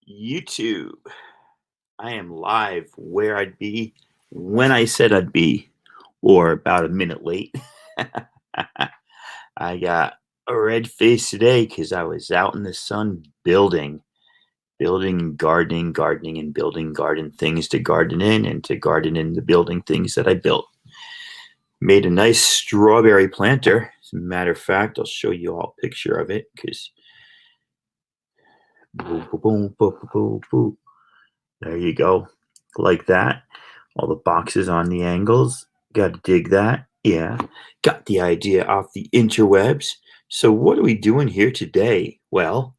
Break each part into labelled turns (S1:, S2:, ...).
S1: YouTube. I am live where I'd be when I said I'd be, or about a minute late. I got a red face today because I was out in the sun building and gardening and building garden things to garden in and to garden in the building things that I built. Made a nice strawberry planter. As a matter of fact, I'll show you all a picture of it because boom, boom, boom, boom, boom, boom. There you go. Like that. All the boxes on the angles. Got to dig that. Yeah. Got the idea off the interwebs. So what are we doing here today? Well,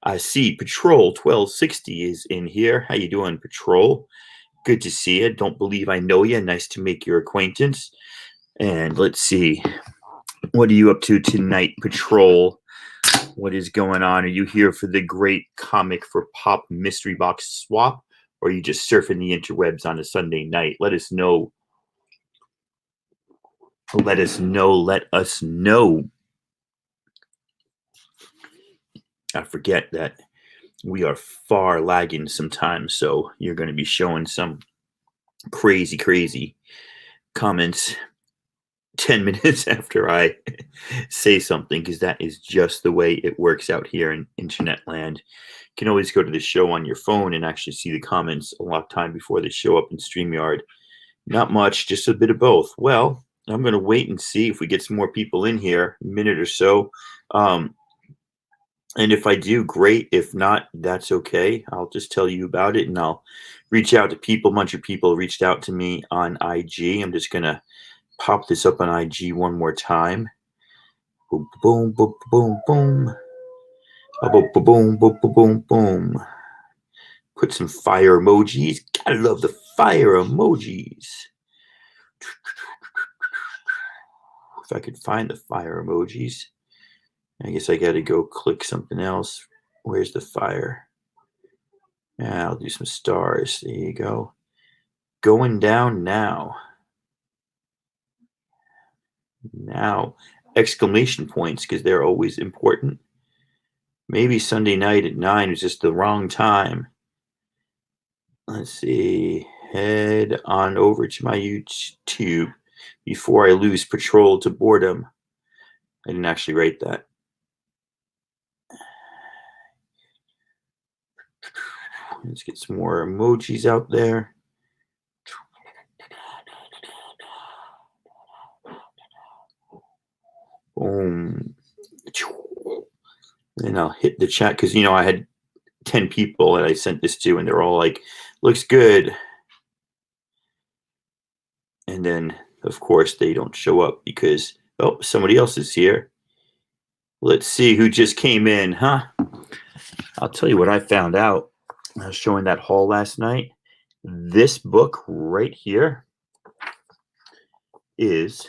S1: I see Patrol 1260 is in here. How you doing, Patrol? Good to see you. Don't believe I know you. Nice to make your acquaintance. And let's see. What are you up to tonight, Patrol? What is going on? Are you here for the great comic for pop mystery box swap? Or are you just surfing the interwebs on a Sunday night? Let us know. Let us know. I forget that we are far lagging sometimes, so you're going to be showing some crazy comments 10 minutes after I say something, because that is just the way it works out here in internet land. You can always go to the show on your phone and actually see the comments a lot of time before they show up in StreamYard. Not much, just a bit of both. Well, I'm going to wait and see if we get some more people in here, a minute or so. And if I do, great. If not, that's okay. I'll just tell you about it and I'll reach out to people. A bunch of people reached out to me on IG. I'm just going to pop this up on IG one more time. Boom, boom, boom, boom, boom. Boom, boom, boom, boom, boom, boom. Put some fire emojis. Gotta love the fire emojis. If I could find the fire emojis. I guess I gotta go click something else. Where's the fire? Yeah, I'll do some stars. There you go. Going down now. Now, exclamation points, because they're always important. Maybe Sunday night at 9 was just the wrong time. Let's see. Head on over to my YouTube before I lose Patrol to boredom. I didn't actually write that. Let's get some more emojis out there. Boom. Then I'll hit the chat because, I had 10 people that I sent this to, and they're all like, looks good. And then, of course, they don't show up because, somebody else is here. Let's see who just came in, huh? I'll tell you what I found out. I was showing that haul last night. This book right here is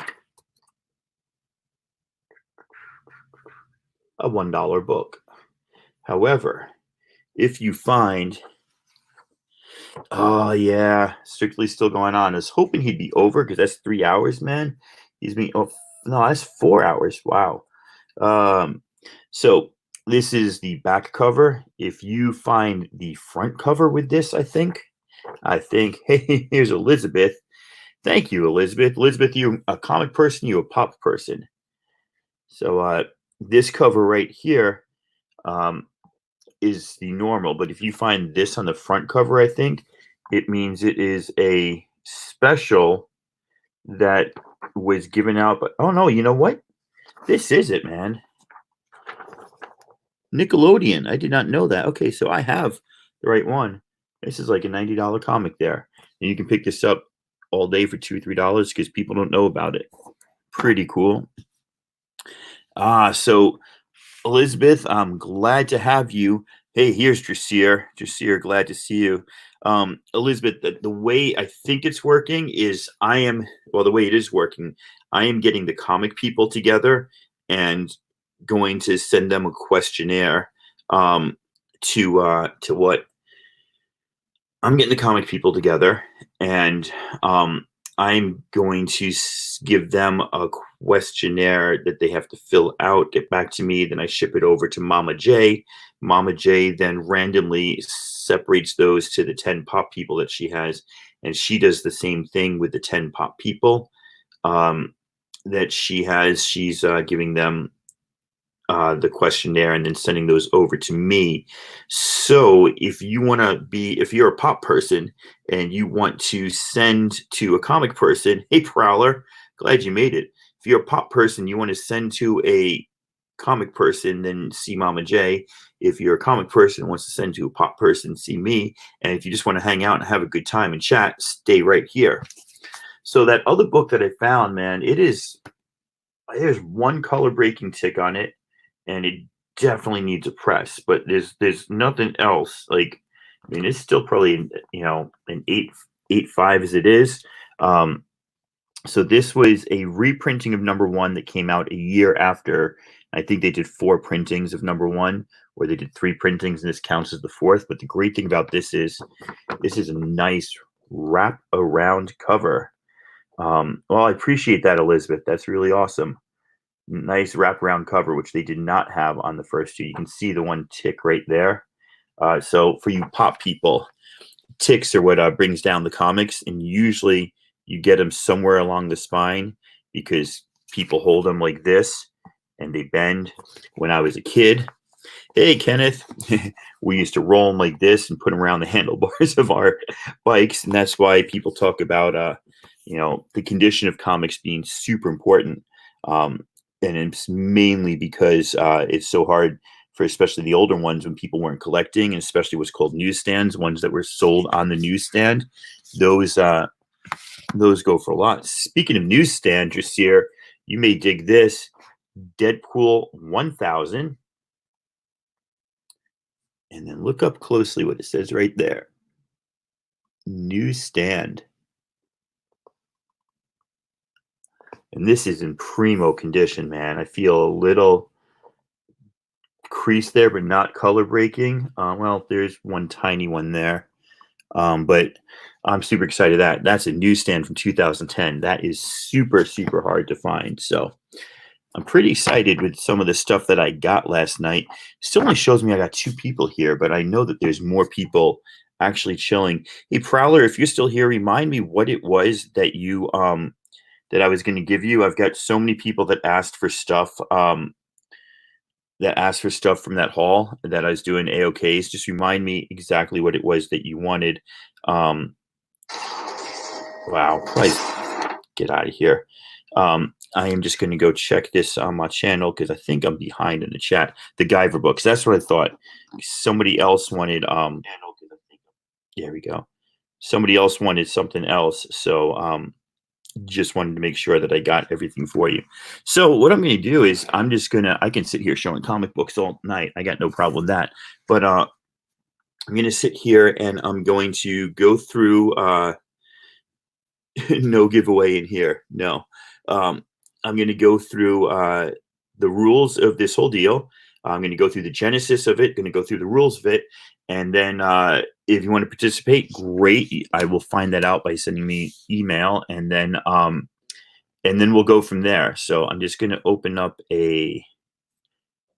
S1: a $1 book. However, if you find, oh yeah, Strictly still going on. I was hoping he'd be over because that's 3 hours, man. He's been, no, that's 4 hours. Wow. So this is the back cover. If you find the front cover with this, I think, hey, here's Elizabeth. Thank you, Elizabeth. Elizabeth, you a comic person, you a pop person. So this cover right here is the normal, but if you find this on the front cover, I think it means it is a special that was given out. But oh no, you know what? This is it, man. Nickelodeon. I did not know that. Okay, so I have the right one. This is like a $90 comic there. And you can pick this up all day for $2, $3 because people don't know about it. Pretty cool. So Elizabeth, I'm glad to have you. Hey, here's Drasier. Drasier, glad to see you. Elizabeth, the way I think it's working is the way it is working, I am getting the comic people together and going to send them a questionnaire to what I'm getting the comic people together, and I'm going to give them a questionnaire that they have to fill out, get back to me. Then I ship it over to Mama J. Mama J then randomly separates those to the 10 pop people that she has. And she does the same thing with the 10 pop people that she has. She's giving them the questionnaire and then sending those over to me. So if you're a pop person and you want to send to a comic person, hey Prowler, glad you made it. If you're a pop person, you want to send to a comic person, then see Mama J. If you're a comic person who wants to send to a pop person, see me. And if you just want to hang out and have a good time and chat, stay right here. So that other book that I found, man, there's one color breaking tick on it, and it definitely needs a press, but there's nothing else. Like, I mean, it's still probably, an 8.5 as it is. So this was a reprinting of number one that came out a year after. I think they did 4 printings of number one, or they did 3 printings, and this counts as the 4th. But the great thing about this is a nice wrap around cover. Well, I appreciate that, Elizabeth. That's really awesome. Nice wraparound cover, which they did not have on the first 2. You can see the one tick right there. So for you pop people, ticks are what brings down the comics, and usually you get them somewhere along the spine because people hold them like this and they bend. When I was a kid, hey Kenneth, we used to roll them like this and put them around the handlebars of our bikes, and that's why people talk about the condition of comics being super important. And it's mainly because it's so hard for especially the older ones when people weren't collecting, and especially what's called newsstands, ones that were sold on the newsstand. Those go for a lot. Speaking of newsstand, Jasir, you may dig this. Deadpool 1000. And then look up closely what it says right there. Newsstand. And this is in primo condition, man. I feel a little crease there, but not color breaking. Well, there's one tiny one there. But I'm super excited that's a newsstand from 2010. That is super, super hard to find. So I'm pretty excited with some of the stuff that I got last night. Still only shows me I got 2 people here, but I know that there's more people actually chilling. Hey, Prowler, if you're still here, remind me what it was that you that I was going to give you. I've got so many people that asked for stuff from that haul that I was doing AOKs. Just remind me exactly what it was that you wanted. Wow, please get out of here. I am just going to go check this on my channel because I think I'm behind in the chat. The Guyver books. That's what I thought. Somebody else wanted. There we go. Somebody else wanted something else. So just wanted to make sure that I got everything for you. So what I'm going to do is I can sit here showing comic books all night. I got no problem with that. But I'm going to sit here and I'm going to go through. No giveaway in here. No. I'm going to go through the rules of this whole deal. I'm going to go through the genesis of it, going to go through the rules of it. And then if you want to participate, great. I will find that out by sending me email. And then we'll go from there. So I'm just going to open up a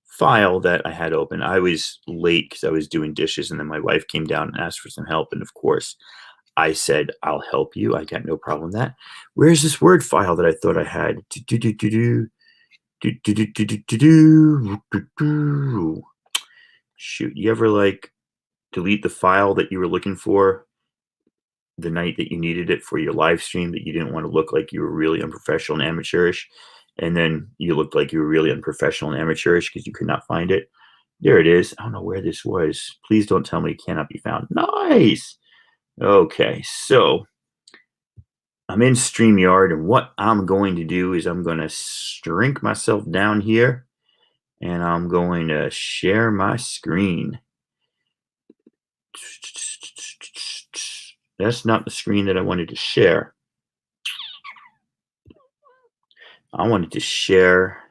S1: file that I had open. I was late because I was doing dishes, and then my wife came down and asked for some help. And of course, I said, I'll help you. I got no problem with that. Where's this Word file that I thought I had? Shoot, you ever delete the file that you were looking for the night that you needed it for your live stream, that you didn't want to look like you were really unprofessional and amateurish, and then you looked like you were really unprofessional and amateurish because you could not find it? There it is. I don't know where this was. Please don't tell me it cannot be found. Nice. Okay, so I'm in StreamYard, and what I'm going to do is I'm going to shrink myself down here, and I'm going to share my screen. That's not the screen that I wanted to share. I wanted to share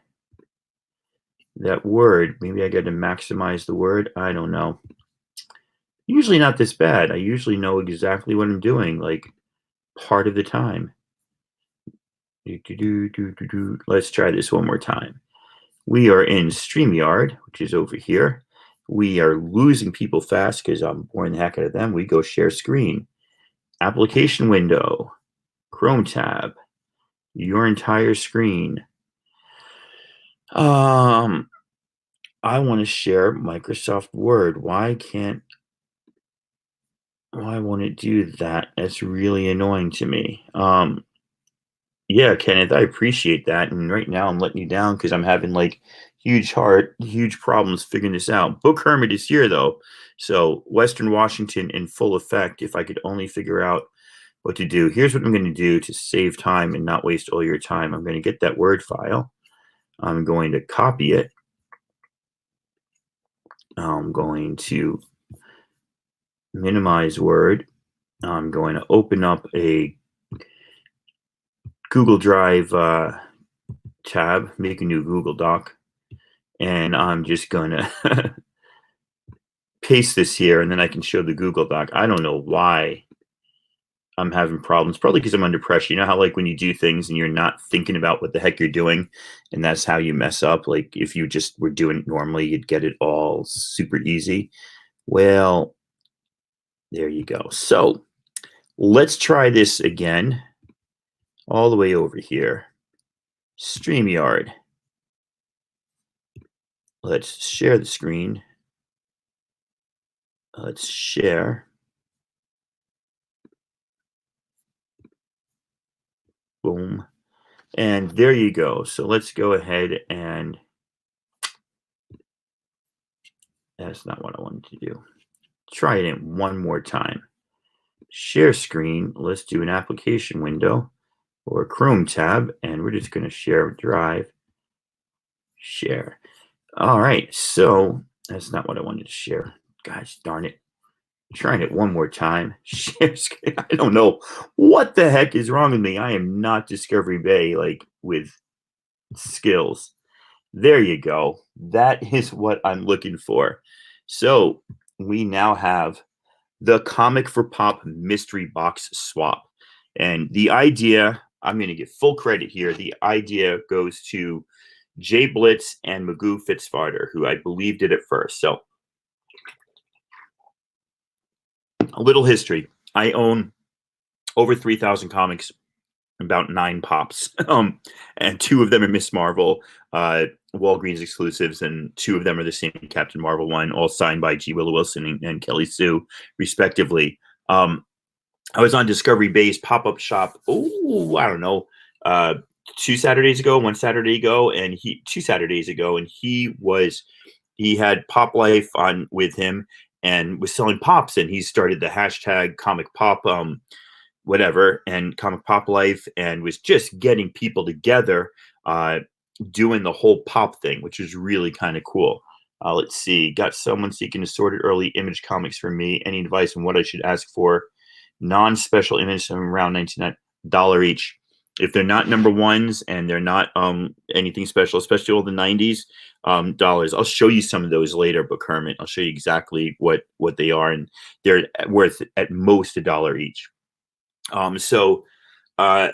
S1: that Word. Maybe I got to maximize the Word. I don't know. Usually not this bad. I usually know exactly what I'm doing, like part of the time. Let's try this one more time. We are in StreamYard, which is over here. We are losing people fast because I'm boring the heck out of them. We go share screen, application window, Chrome tab, your entire screen. I want to share Microsoft Word. Why won't it do that? That's really annoying to me. Yeah, Kenneth, I appreciate that. And right now I'm letting you down because I'm having like huge problems figuring this out. Book Hermit is here though. So Western Washington in full effect. If I could only figure out what to do. Here's what I'm going to do to save time and not waste all your time. I'm going to get that Word file. I'm going to copy it. I'm going to minimize Word. I'm going to open up a Google Drive tab, make a new Google Doc, and I'm just going to paste this here, and then I can show the Google Doc. I don't know why I'm having problems. Probably because I'm under pressure. You know how like when you do things and you're not thinking about what the heck you're doing, and that's how you mess up. Like if you just were doing it normally, you'd get it all super easy. Well, there you go. So let's try this again. All the way over here. StreamYard. Let's share the screen. Let's share. Boom. And there you go. So let's go ahead and that's not what I wanted to do. Try it in one more time. Share screen. Let's do an application window or a Chrome tab, and we're just going to share a drive. Share. All right. So that's not what I wanted to share. Gosh darn it. Trying it one more time. Share screen. I don't know what the heck is wrong with me. I am not Discovery Bay like with skills. There you go. That is what I'm looking for. So we now have the Comic for Pop mystery box swap. And the idea, I'm going to get full credit here. The idea goes to Jay Blitz and Magoo Fitzfarter, who I believe did it first. So a little history. I own over 3,000 comics, about 9 pops, and 2 of them are Miss Marvel, Walgreens exclusives, and 2 of them are the same Captain Marvel one, all signed by G. Willow Wilson and Kelly Sue, respectively. I was on Discovery Bay's pop-up shop. Oh, I don't know, 2 Saturdays ago, 1 Saturday ago, and 2 Saturdays ago, and he had Pop Life on with him and was selling pops, and he started the hashtag Comic Pop whatever and Comic Pop Life, and was just getting people together doing the whole pop thing, which was really kind of cool. Let's see. Got someone seeking assorted early image comics for me. Any advice on what I should ask for? Non-special image, around $19 each. If they're not number ones and they're not anything special, especially all the 90s dollars. I'll show you some of those later, but Kermit, I'll show you exactly what they are, and they're worth at most $1 each. I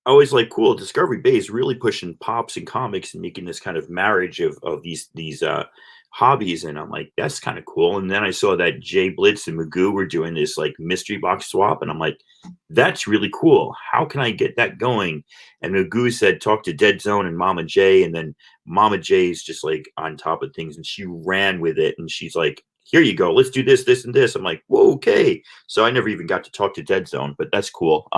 S1: always like, cool, Discovery Bay is really pushing pops and comics and making this kind of marriage of these hobbies, and I'm like, that's kind of cool. And then I saw that Jay Blitz and Magoo were doing this like mystery box swap, and I'm like, that's really cool. How can I get that going? And Magoo said, talk to Dead Zone and Mama J, and then Mama J is just like on top of things, and she ran with it, and she's like, here you go, let's do this, this, and this. I'm like, whoa, okay. So I never even got to talk to Dead Zone, but that's cool.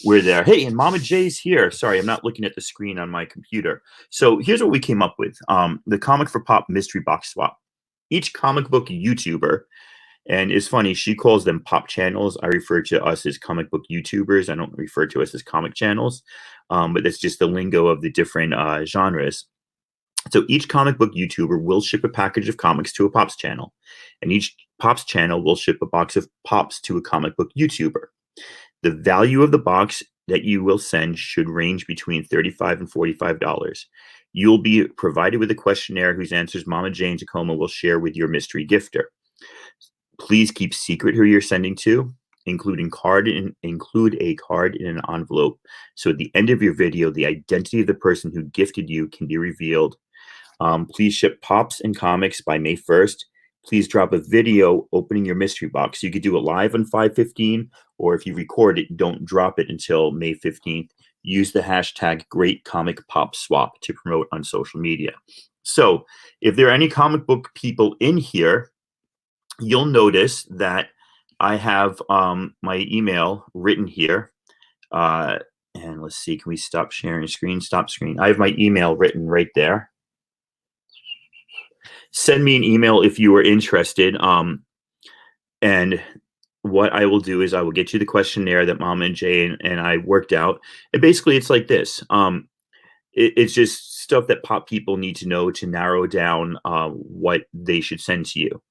S1: We're there. Hey, and Mama J's here. Sorry, I'm not looking at the screen on my computer. So here's what we came up with. The Comic for Pop mystery box swap. Each comic book YouTuber, and it's funny, she calls them pop channels. I refer to us as comic book YouTubers. I don't refer to us as comic channels, but that's just the lingo of the different genres. So each comic book YouTuber will ship a package of comics to a Pops channel, and each Pops channel will ship a box of Pops to a comic book YouTuber. The value of the box that you will send should range between $35 and $45. You'll be provided with a questionnaire whose answers Mama J and Tacoma will share with your mystery gifter. Please keep secret who you're sending to. include a card in an envelope. So at the end of your video, the identity of the person who gifted you can be revealed. Please ship pops and comics by May 1st. Please drop a video opening your mystery box. You could do it live on 5/15, or if you record it, don't drop it until May 15th. Use the hashtag #GreatComicPopSwap to promote on social media. So if there are any comic book people in here, you'll notice that I have my email written here. And let's see, can we stop sharing screen? Stop screen. I have my email written right there. Send me an email if you are interested. And what I will do is I will get you the questionnaire that Mama and Jay and I worked out. And basically, it's like this. It's just stuff that pop people need to know to narrow down what they should send to you.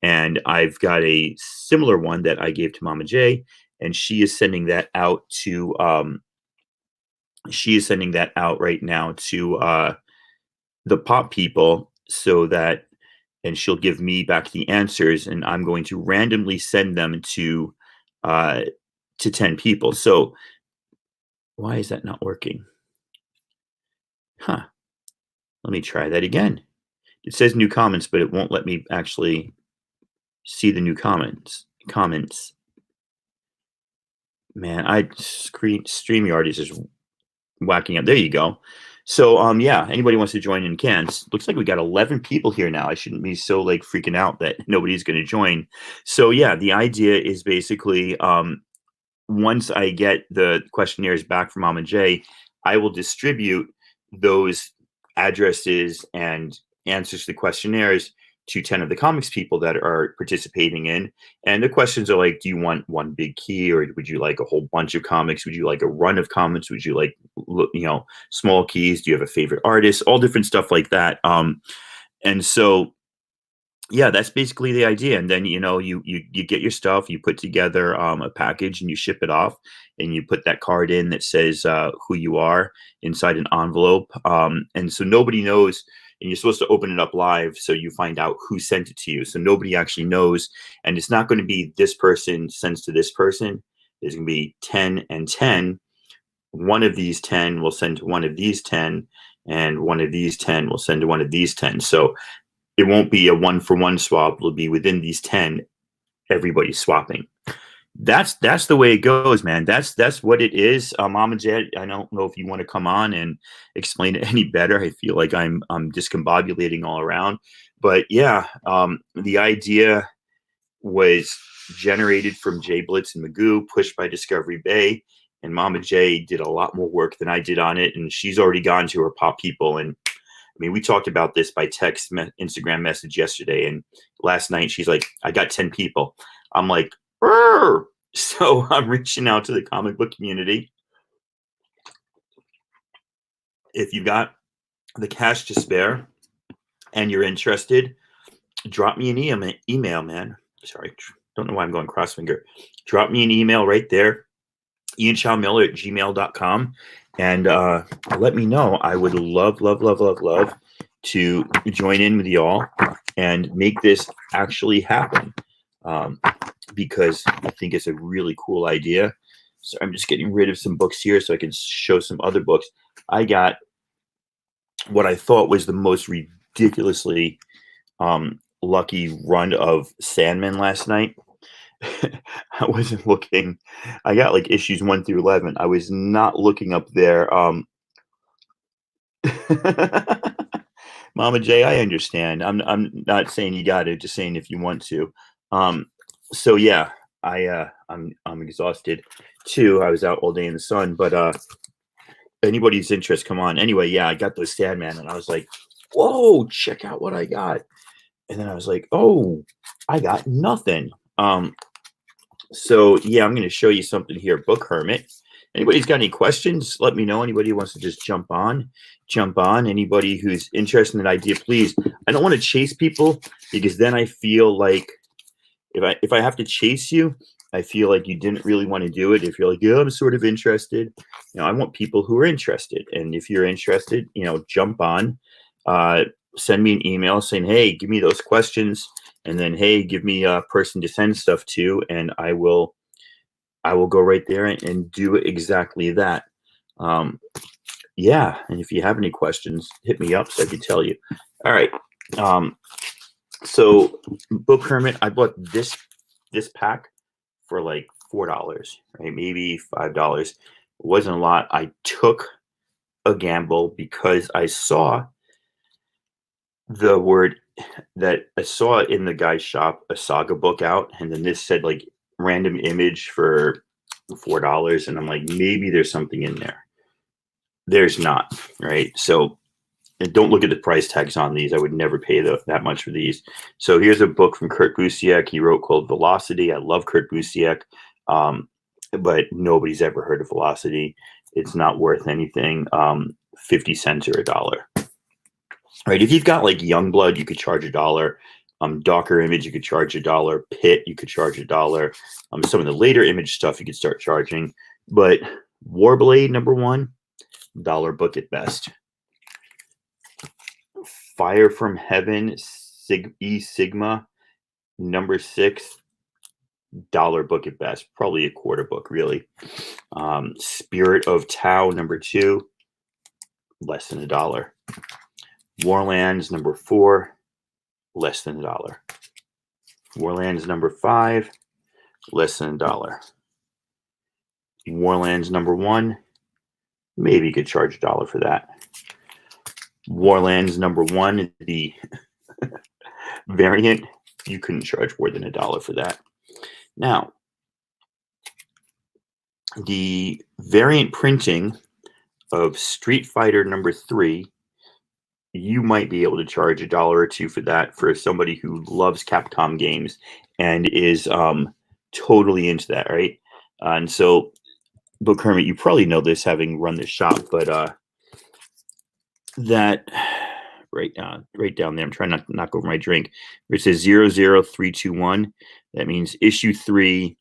S1: And I've got a similar one that I gave to Mama J, and she is sending that out to right now to the pop people, so that, and she'll give me back the answers, and I'm going to randomly send them to 10 people. So why is that not working? Huh. Let me try that again. It says new comments, but it won't let me actually see the new comments. Man, StreamYard is just whacking up. There you go. So yeah, anybody wants to join in can. Looks like we got 11 people here now. I shouldn't be so like freaking out that nobody's going to join. So yeah, the idea is basically once I get the questionnaires back from Mama J, I will distribute those addresses and answers to the questionnaires to 10 of the comics people that are participating in. And the questions are like, do you want one big key, or would you like a whole bunch of comics? Would you like a run of comics? Would you like, small keys? Do you have a favorite artist? All different stuff like that. And so, yeah, that's basically the idea. And then, you get your stuff, you put together a package and you ship it off, and you put that card in that says who you are inside an envelope. And so nobody knows. And you're supposed to open it up live, so you find out who sent it to you. So nobody actually knows. And it's not going to be this person sends to this person. There's going to be 10 and 10. One of these 10 will send to one of these 10, and one of these 10 will send to one of these 10. So it won't be a 1-for-1 swap. It'll be within these 10, everybody's swapping. That's the way it goes, man. That's what it is. Mama J, I don't know if you want to come on and explain it any better. I feel like I'm discombobulating all around. But yeah, the idea was generated from Jay Blitz and Magoo, pushed by Discovery Bay, and Mama J did a lot more work than I did on it, and she's already gone to her pop people. And I mean, we talked about this by text, Instagram message yesterday, and last night she's like, I got 10 people. I'm like, Rrr! So I'm reaching out to the comic book community. If you got the cash to spare and you're interested, drop me an email, man. Sorry, don't know why I'm going cross finger. Drop me an email right there, ianchowmiller@gmail.com, and let me know. I would love to join in with y'all and make this actually happen, because I think it's a really cool idea. So I'm just getting rid of some books here so I can show some other books. I got what I thought was the most ridiculously lucky run of Sandman last night. I wasn't looking. I got like issues 1 through 11. I was not looking up there. Mama J, I understand. I'm not saying you got it, just saying if you want to. So yeah, I'm exhausted too. I was out all day in the sun, but anybody's interest, come on. Anyway, yeah, I got those Sandman, and I was like, whoa, check out what I got. And then I was like, oh, I got nothing. So yeah, I'm going to show you something here. Book Hermit. Anybody's got any questions? Let me know. Anybody who wants to just jump on. Anybody who's interested in an idea, please. I don't want to chase people, because then I feel like if I have to chase you, I feel like you didn't really want to do it. If you're like, yeah, I'm sort of interested, I want people who are interested. And if you're interested, jump on, send me an email saying, hey, give me those questions. And then, hey, give me a person to send stuff to, and I will I will go right there and do exactly that. Um, yeah, and if you have any questions, hit me up so I can tell you. All right. Um, so Book Hermit, I bought this pack for like $4, right? Maybe $5. It wasn't a lot. I took a gamble because I saw the word that I saw in the guy's shop a saga book out, and then this said like random image for $4, and I'm like, maybe there's something in there. There's not, right? So and don't look at the price tags on these. I would never pay that much for these. So here's a book from Kurt Busiek. He wrote called Velocity. I love Kurt Busiek, um, but nobody's ever heard of Velocity. It's not worth anything. 50 cents or $1. Right? If you've got like Youngblood, you could charge $1. Docker Image, you could charge $1. Pit, you could charge $1. Some of the later Image stuff, you could start charging. But Warblade #1, $1 book at best. Fire from Heaven, Sigma, #6, $1 book at best, probably a quarter book, really. Spirit of Tau, #2, less than $1. Warlands, #4, less than $1. Warlands, #5, less than $1. Warlands, #1, maybe you could charge $1 for that. Warlands, #1, the variant, you couldn't charge more than $1 for that. Now, the variant printing of Street Fighter #3, you might be able to charge $1 or $2 for that for somebody who loves Capcom games and is totally into that, right? And so, Book Hermit, you probably know this having run this shop, but that right down there, I'm trying not to knock over my drink, where it says 00321. That means issue 3,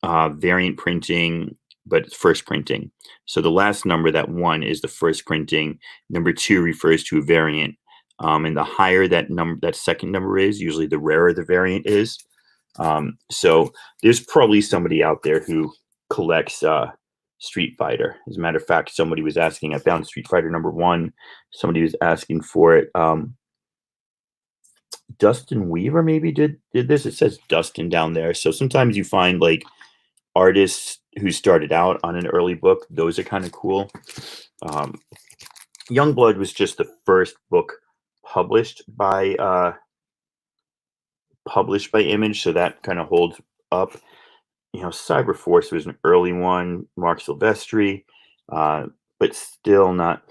S1: variant printing, but it's first printing. So the last number, that 1, is the first printing. #2 refers to a variant. And the higher that second number is, usually the rarer the variant is. So there's probably somebody out there who collects Street Fighter. As a matter of fact, somebody was asking, I found Street Fighter #1. Somebody was asking for it. Dustin Weaver maybe did this. It says Dustin down there. So sometimes you find like artists who started out on an early book. Those are kind of cool. Youngblood was just the first book published by Image, so that kind of holds up. Cyberforce was an early one, Mark Silvestri, but still not.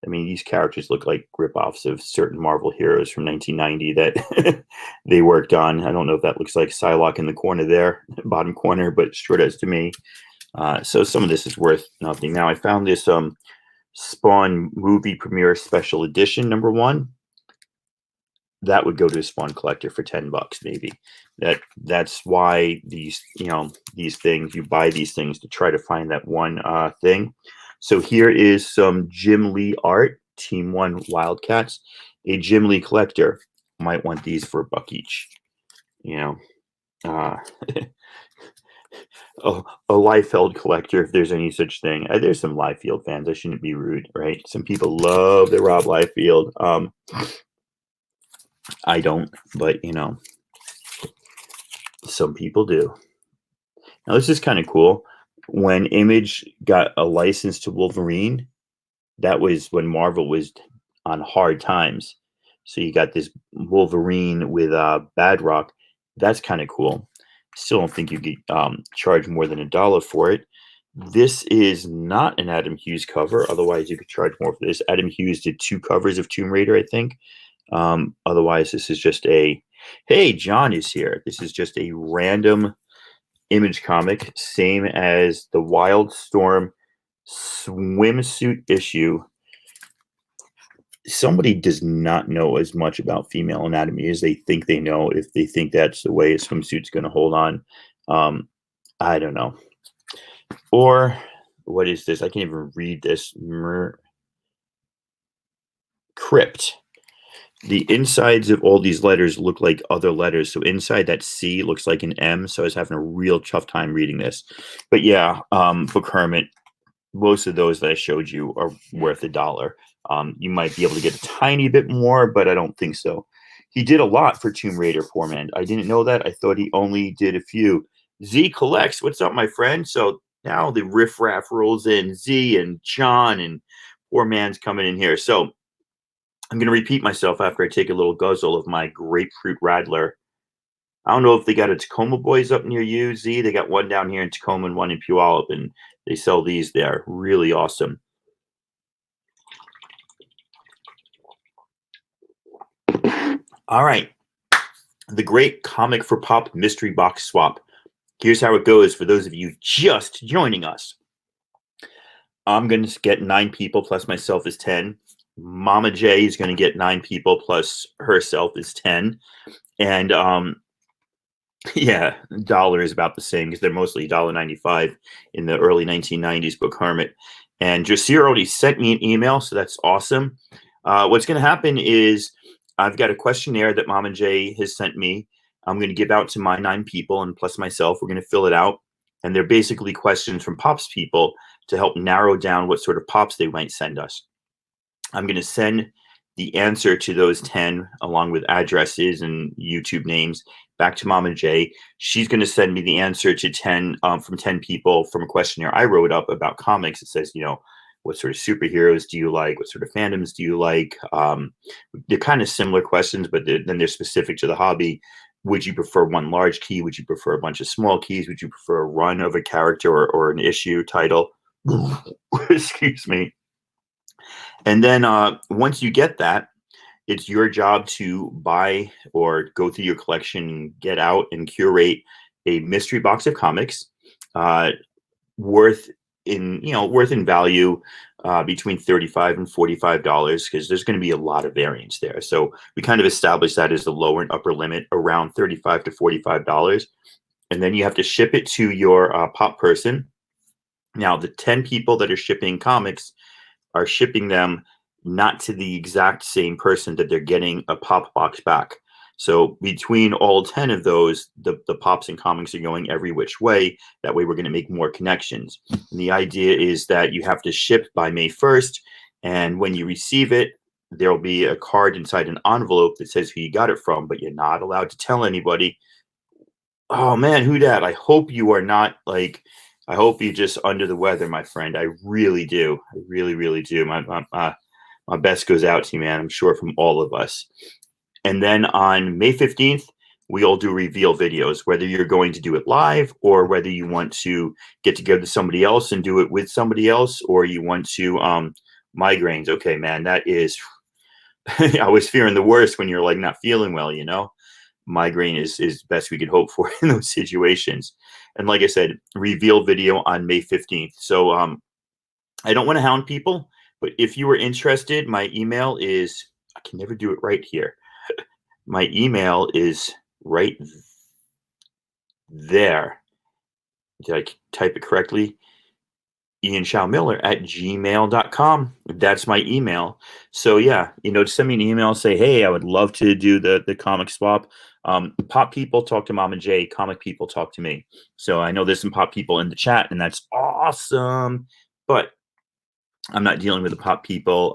S1: I mean, these characters look like ripoffs of certain Marvel heroes from 1990 that they worked on. I don't know if that looks like Psylocke in the corner there, bottom corner, but sure does to me. So some of this is worth nothing. Now, I found this Spawn movie premiere special edition #1. That would go to a Spawn collector for $10 maybe. That's why these things, you buy these things to try to find that one thing. So here is some Jim Lee art, Team 1 Wildcats. A Jim Lee collector might want these for $1 each. A Liefeld collector, if there's any such thing. There's some Liefeld fans. I shouldn't be rude, right? Some people love the Rob Liefeld. I don't, but some people do. Now this is kind of cool. When Image got a license to Wolverine, that was when Marvel was on hard times. So you got this Wolverine with Badrock. That's kind of cool. Still don't think you could charge more than $1 for it. This is not an Adam Hughes cover. Otherwise, you could charge more for this. Adam Hughes did 2 covers of Tomb Raider, I think. Otherwise, this is just hey, John is here. This is just a random Image comic, same as the Wildstorm swimsuit issue. Somebody does not know as much about female anatomy as they think they know, if they think that's the way a swimsuit's going to hold on. I don't know. Or what is this? I can't even read this. Crypt. the insides of all these letters look like other letters. So inside that C looks like an M. So I was having a real tough time reading this. But yeah, Book Hermit, most of those that I showed you are worth $1. You might be able to get a tiny bit more, but I don't think so. He did a lot for Tomb Raider, poor man. I didn't know that. I thought he only did a few. Z Collects, what's up, my friend? So now the riffraff rolls in. Z and John and poor man's coming in here. So I'm going to repeat myself after I take a little guzzle of my grapefruit Radler. I don't know if they got a Tacoma Boys up near you, Z. They got one down here in Tacoma and one in Puyallup, and they sell these there. Really awesome. All right. The Great Comic for Pop Mystery Box Swap. Here's how it goes for those of you just joining us. I'm going to get 9 people plus myself is 10. Mama J is going to get 9 people plus herself is 10. And yeah, dollar is about the same because they're mostly $1.95 in the early 1990s. Book Hermit. And Jasir already sent me an email, so that's awesome. What's going to happen is I've got a questionnaire that Mama J has sent me. I'm going to give out to my 9 people and plus myself. We're going to fill it out. And they're basically questions from Pops people to help narrow down what sort of Pops they might send us. I'm going to send the answer to those 10 along with addresses and YouTube names back to Mama J. She's going to send me the answer to 10 from 10 people from a questionnaire I wrote up about comics. It says, what sort of superheroes do you like? What sort of fandoms do you like? They're kind of similar questions, but then they're specific to the hobby. Would you prefer one large key? Would you prefer a bunch of small keys? Would you prefer a run of a character or an issue title? Excuse me. And then once you get that, it's your job to buy or go through your collection and get out and curate a mystery box of comics worth in value between $35 and $45 because there's going to be a lot of variance there. So we kind of established that as the lower and upper limit around $35 to $45. And then you have to ship it to your pop person. Now, the 10 people that are shipping comics are shipping them not to the exact same person that they're getting a pop box back. So between all 10 of those, the pops and comics are going every which way. That way we're going to make more connections. And the idea is that you have to ship by May 1st. And when you receive it, there'll be a card inside an envelope that says who you got it from, but you're not allowed to tell anybody. Oh man, who dat? I hope you are not I hope you're just under the weather, my friend. I really do. I really, really do. My best goes out to you, man. I'm sure from all of us. And then on May 15th, we all do reveal videos, whether you're going to do it live or whether you want to get together with somebody else and do it with somebody else, or you want to migraines. Okay, man, that is I was fearing the worst when you're not feeling well, Migraine is best we could hope for in those situations. And like I said, reveal video on May 15th. So I don't want to hound people, but if you were interested, my email is, I can never do it right here. My email is right there. Did I type it correctly? IanShawMiller@gmail.com. That's my email. So yeah, send me an email, say, hey, I would love to do the comic swap. Pop people talk to Mama J, comic people talk to me. So I know there's some pop people in the chat, and that's awesome. But I'm not dealing with the pop people.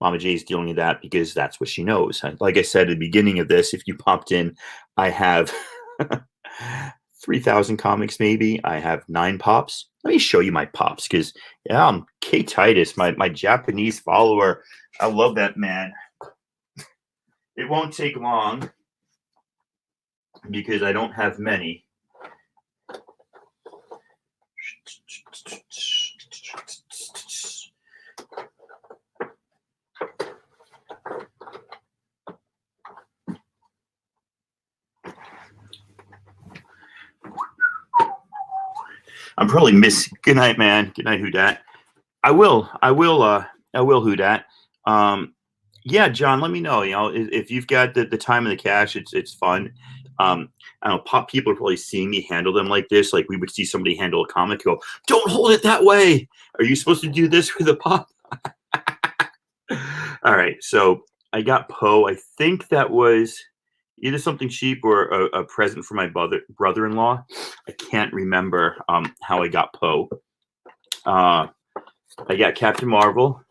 S1: Mama J is dealing with that because that's what she knows. Like I said at the beginning of this, if you popped in, I have 3,000 comics maybe. I have 9 pops. Let me show you my pops because, yeah, I'm K Titus, my Japanese follower. I love that man. It won't take long because I don't have many. I'm probably good night, man. Good night, Who Dat. I will, Who Dat. Yeah, John, let me know. If you've got the time and the cash, it's fun. I don't know, pop people are probably seeing me handle them like this. Like we would see somebody handle a comic, go, don't hold it that way. Are you supposed to do this with a pop? All right, so I got Poe. I think that was either something cheap or a present for my brother-in-law. I can't remember how I got Poe. I got Captain Marvel,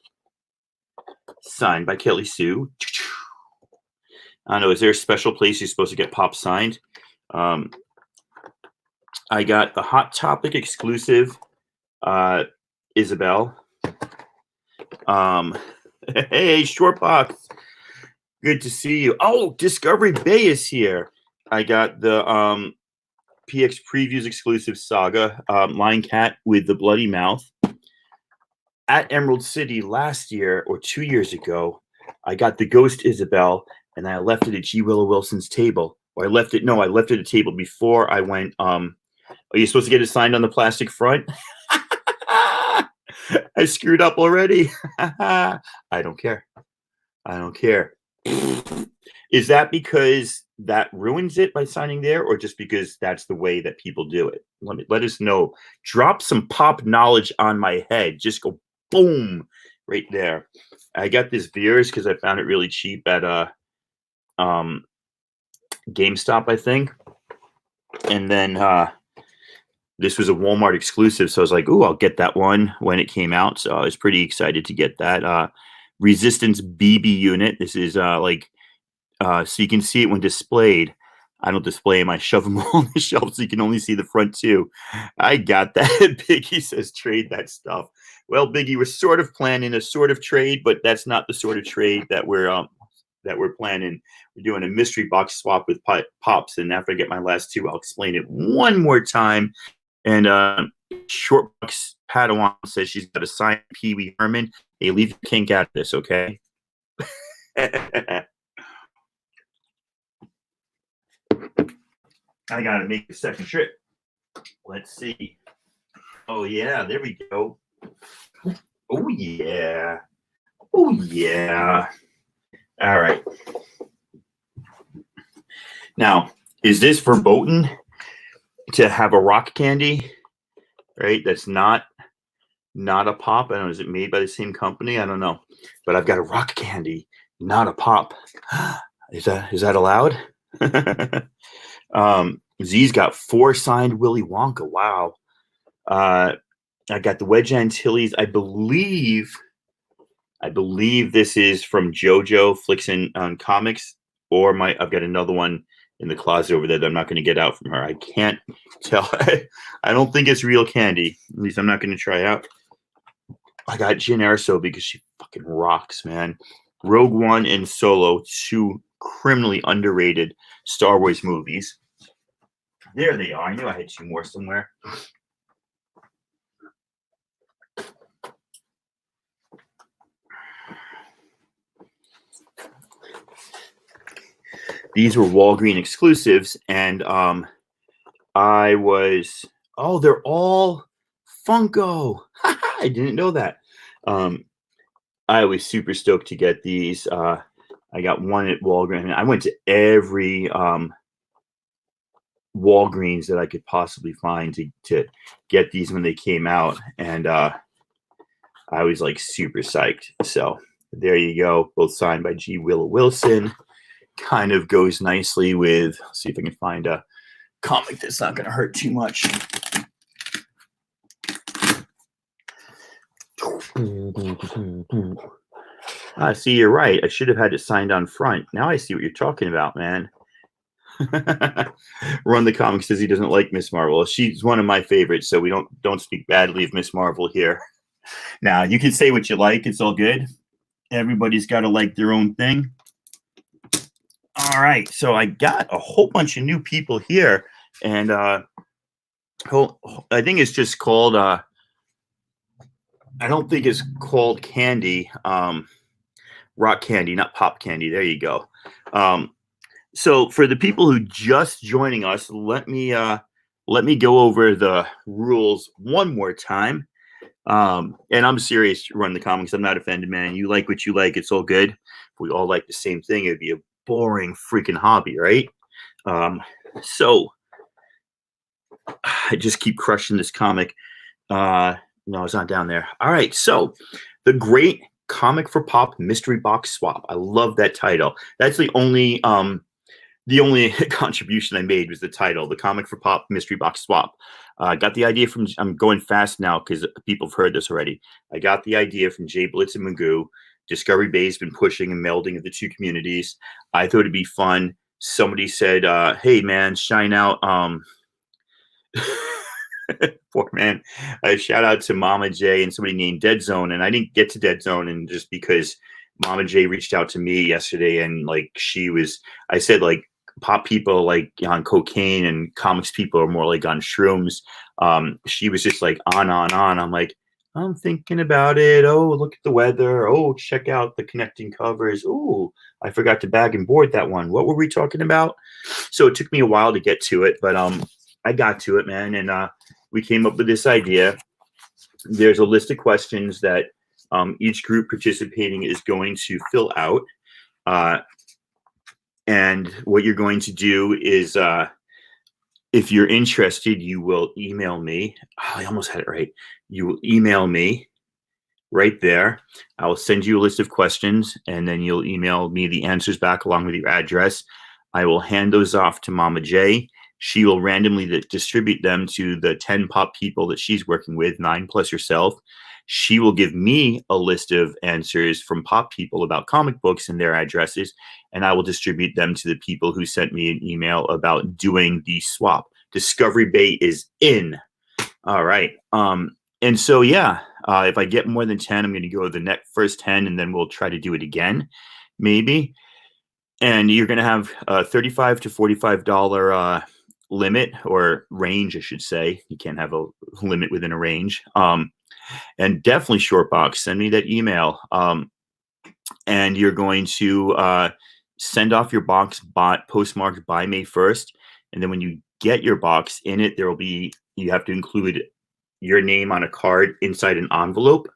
S1: signed by Kelly Sue. I don't know. Is there a special place you're supposed to get Pop signed? I got the Hot Topic exclusive Isabel. Hey, Shortbox. Good to see you. Oh, Discovery Bay is here. I got the PX Previews exclusive Saga Lion Cat with the bloody mouth. At Emerald City last year or 2 years ago, I got the Ghost Isabel, and I left it at G. Willow Wilson's table. Or I left it at a table before I went. Are you supposed to get it signed on the plastic front? I screwed up already. I don't care. I don't care. Is that because that ruins it by signing there, or just because that's the way that people do it? Let us know. Drop some pop knowledge on my head. Just go boom right there. I got this Veers because I found it really cheap at GameStop, I think. And then this was a Walmart exclusive, so I was like, "Ooh, I'll get that one when it came out." So I was pretty excited to get that Resistance BB unit. This is so you can see it when displayed. I don't display them. I shove them all on the shelf so you can only see the front too. I got that. Biggie says trade that stuff. Well, Biggie, we're sort of planning a sort of trade, but that's not the sort of trade that we're planning. We're doing a mystery box swap with Pops, and after I get my last two, I'll explain it one more time. And Shortbox Padawan says she's got a signed Pee Wee Herman. Hey, leave the kink out of this, okay? I gotta make a second trip. Let's see. Oh yeah, there we go. Oh yeah. Oh yeah. All right. Now, is this verboten to have a rock candy? Right? That's not a pop. I don't know. Is it made by the same company? I don't know. But I've got a rock candy, not a pop. Is that allowed? Z's got 4 signed Willy Wonka. Wow. I got the Wedge Antilles. I believe this is from JoJo Flicks and Comics, or I've got another one in the closet over there that I'm not going to get out from her. I can't tell. I don't think it's real candy. At least I'm not going to try out. I got Jyn Erso because she fucking rocks, man. Rogue One and Solo, 2 criminally underrated Star Wars movies. There they are. I knew I had 2 more somewhere. These were Walgreens exclusives, and I was, they're all Funko. I didn't know that. I was super stoked to get these. I got one at Walgreens. I went to every Walgreens that I could possibly find to get these when they came out, and I was like super psyched. So there you go, both signed by G. Willow Wilson. Kind of goes nicely with, let's see if I can find a comic that's not going to hurt too much. See, you're right. I should have had it signed on front. Now I see what you're talking about, man. Run the Comic says he doesn't like Miss Marvel. She's one of my favorites, so we don't speak badly of Miss Marvel here. Now, you can say what you like. It's all good. Everybody's got to like their own thing. All right, so I got a whole bunch of new people here, and I think it's just called. I don't think it's called candy. Rock candy, not pop candy. There you go. So for the people who just joining us, let me go over the rules one more time. And I'm serious, Run the Comics. I'm not offended, man. You like what you like. It's all good. If we all like the same thing, it'd be a boring freaking hobby, right? So I just keep crushing this comic. No, it's not down there. All right. So the great Comic for Pop Mystery Box Swap. I love that title. That's the only contribution I made was the title, the Comic for Pop Mystery Box Swap. Got the idea from, I'm going fast now because people have heard this already. I got the idea from Jay Blitz and Magoo. Discovery Bay's been pushing and melding of the two communities. I thought it'd be fun. Somebody said, hey man, shine out. Poor man. Shout out to Mama J and somebody named Dead Zone. And I didn't get to Dead Zone, and just because Mama J reached out to me yesterday, and like I said, like, pop people like on cocaine and comics people are more like on shrooms. She was just like on. I'm like, I'm thinking about it. Oh, look at the weather. Oh, check out the connecting covers. Oh, I forgot to bag and board that one. What were we talking about? So it took me a while to get to it, but I got to it, man, and we came up with this idea. There's a list of questions that each group participating is going to fill out. And what you're going to do is, if you're interested, you will email me. Oh, I almost had it right. You will email me right there. I will send you a list of questions, and then you'll email me the answers back along with your address. I will hand those off to Mama J. She will randomly distribute them to the 10 pop people that she's working with, 9 plus herself. She will give me a list of answers from pop people about comic books and their addresses, and I will distribute them to the people who sent me an email about doing the swap. Discovery Bay is in. All right. And so, yeah, if I get more than 10, I'm going to go the first 10, and then we'll try to do it again, maybe. And you're going to have a $35 to $45 limit, or range, I should say. You can't have a limit within a range. And definitely short box. Send me that email. And you're going to send off your box postmarked by May 1st. And then when you get your box, in it, you have to include your name on a card inside an envelope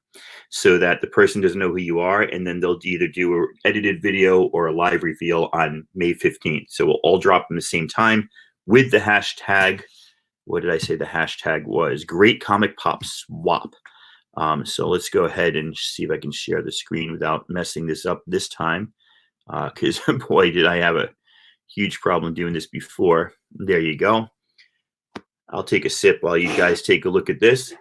S1: so that the person doesn't know who you are. And then they'll either do an edited video or a live reveal on May 15th. So we'll all drop them the same time with the hashtag. What did I say the hashtag was? Great Comic Pop Swap. So let's go ahead and see if I can share the screen without messing this up this time. Because boy, did I have a huge problem doing this before. There you go. I'll take a sip while you guys take a look at this.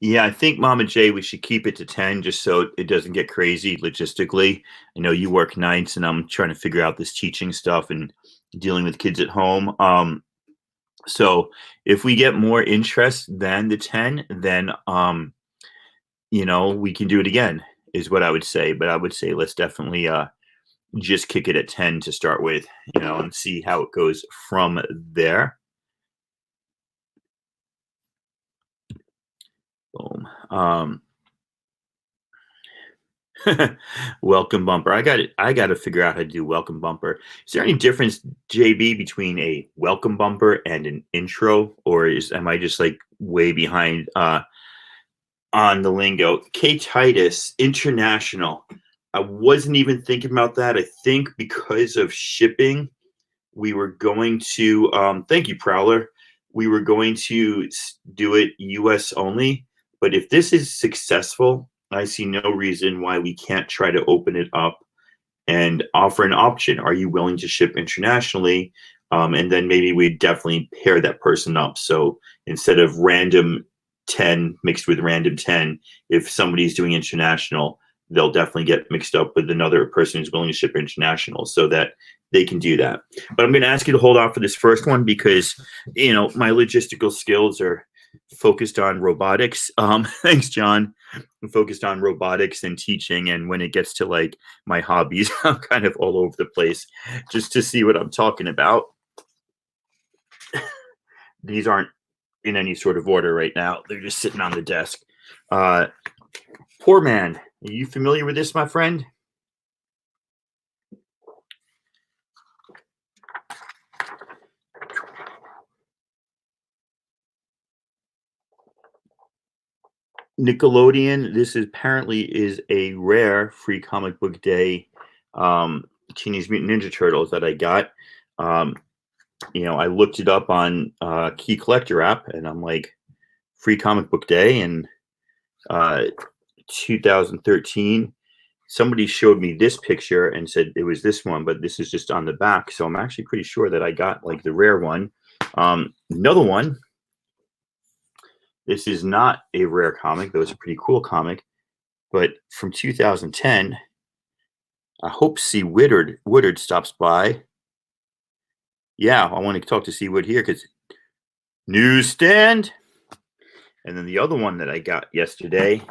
S1: Yeah, I think Mama J, we should keep it to 10 just so it doesn't get crazy logistically. I know you work nights, and I'm trying to figure out this teaching stuff and dealing with kids at home. So if we get more interest than the 10, then we can do it again, is what I would say. But I would say let's definitely just kick it at 10 to start with, and see how it goes from there. Boom. Welcome bumper. I got to figure out how to do welcome bumper. Is there any difference, JB, between a welcome bumper and an intro, or am I just like way behind on the lingo? K Titus International. I wasn't even thinking about that. I think because of shipping, we were going to thank you, Prowler. We were going to do it US only, but if this is successful, I see no reason why we can't try to open it up and offer an option. Are you willing to ship internationally? And then maybe we definitely pair that person up. So instead of random 10 mixed with random 10, if somebody's doing international, they'll definitely get mixed up with another person who's willing to ship international, so that they can do that. But I'm going to ask you to hold off for this first one because, my logistical skills are focused on robotics. Thanks, John. I'm focused on robotics and teaching. And when it gets to like my hobbies, I'm kind of all over the place just to see what I'm talking about. These aren't in any sort of order right now. They're just sitting on the desk. Poor man. Are you familiar with this, my friend? Nickelodeon. This is apparently is a rare free comic book day Teenage Mutant Ninja Turtles that I got. Um, I looked it up on Key Collector app, and I'm like, free comic book day in 2013. Somebody showed me this picture and said it was this one, but this is just on the back. So I'm actually pretty sure that I got like the rare one. Another one. This is not a rare comic, though it's a pretty cool comic, but from 2010. I hope C. Woodard stops by. Yeah, I want to talk to C. Wood here because newsstand. And then the other one that I got yesterday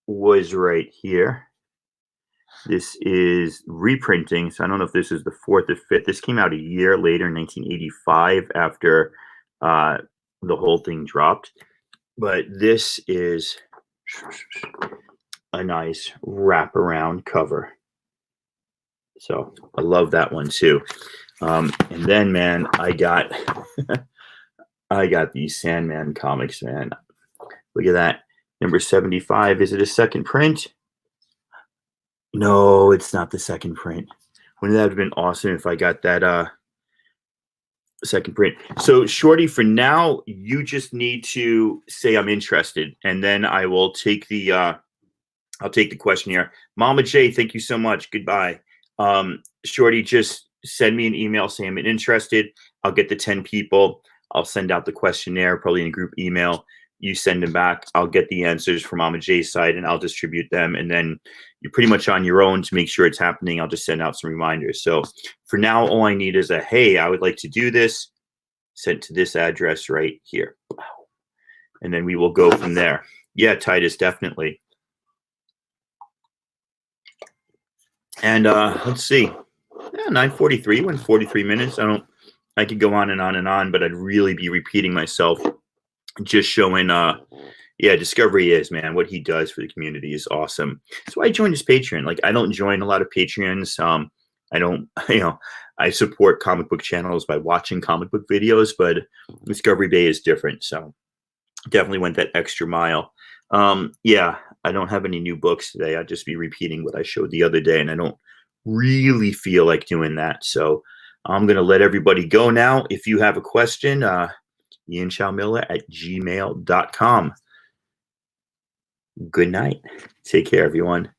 S1: was right here. This is reprinting. So I don't know if this is the 4th or 5th. This came out a year later, 1985, after the whole thing dropped. But this is a nice wraparound cover. So I love that one too. And then, man, I got these Sandman comics, man. Look at that. Number 75. Is it a second print? No, it's not the second print. Wouldn't that have been awesome if I got that second print? So, Shorty, for now, you just need to say I'm interested, and then I will take the I'll take the questionnaire. Mama J, thank you so much. Goodbye. Shorty, just send me an email saying I'm interested. I'll get the 10 people. I'll send out the questionnaire, probably in a group email. You send them back. I'll get the answers from Mama J's side, and I'll distribute them. And then you're pretty much on your own to make sure it's happening. I'll just send out some reminders. So for now, all I need is a, hey, I would like to do this, sent to this address right here. And then we will go from there. Yeah, Titus, definitely. And let's see. Yeah, 9:43, went 43 minutes. I could go on and on and on, but I'd really be repeating myself. Just showing, Discovery is, man, what he does for the community is awesome. So I joined his Patreon. Like, I don't join a lot of Patreons. I don't, I support comic book channels by watching comic book videos, but Discovery Bay is different. So definitely went that extra mile. I don't have any new books today. I'd just be repeating what I showed the other day, and I don't really feel like doing that. So I'm going to let everybody go now. If you have a question, IanChowMiller@gmail.com. Good night. Take care, everyone.